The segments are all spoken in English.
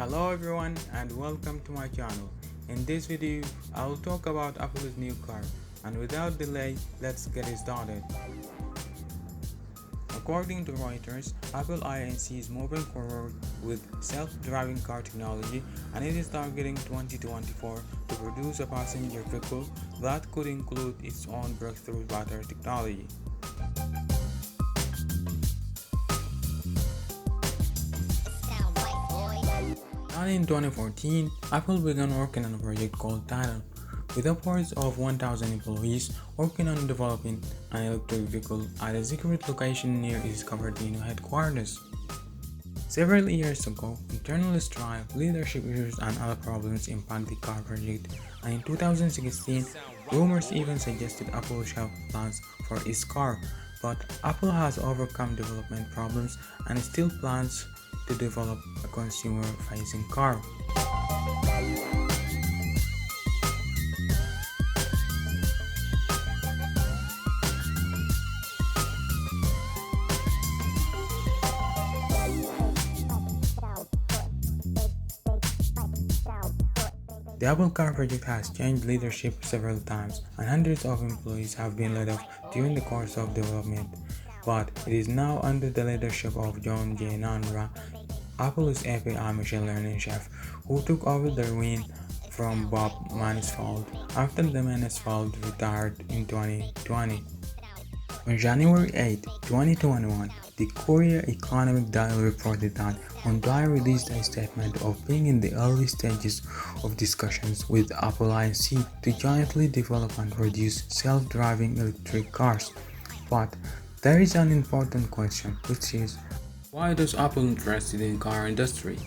Hello everyone and welcome to my channel. In this video, I will talk about Apple's new car, and without delay, let's get it started. According to Reuters, Apple Inc. is moving forward with self-driving car technology, and it is targeting 2024 to produce a passenger vehicle that could include its own breakthrough battery technology. In 2014, Apple began working on a project called Titan, with upwards of 1,000 employees working on developing an electric vehicle at a secret location near its Cupertino headquarters. Several years ago, internal strife, leadership issues, and other problems impacted the car project, and in 2016, rumors even suggested Apple would shelve plans for its car, but Apple has overcome development problems and still plans to develop a consumer-facing car. The Apple Car project has changed leadership several times, and hundreds of employees have been laid off during the course of development. But it is now under the leadership of John J. Nandra, Apple's API machine learning chef, who took over the reins from Bob Mansfield after the Mansfield retired in 2020. On January 8, 2021, the Korea Economic Diary reported that Hyundai released a statement of being in the early stages of discussions with Apple Inc. to jointly develop and produce self-driving electric cars. But there is an important question, which is, why does Apple interested in car industry?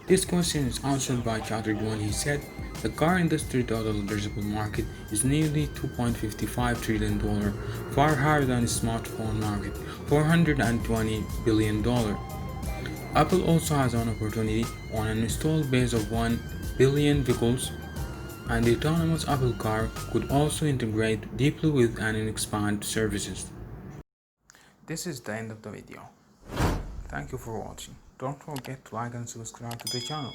This question is answered by Chatterjee when he said, the car industry total addressable market is nearly $2.55 trillion, far higher than the smartphone market, $420 billion. Apple also has an opportunity on an installed base of 1 billion vehicles, and the autonomous Apple car could also integrate deeply with and expand services. This is the end of the video. Thank you for watching. Don't forget to like and subscribe to the channel.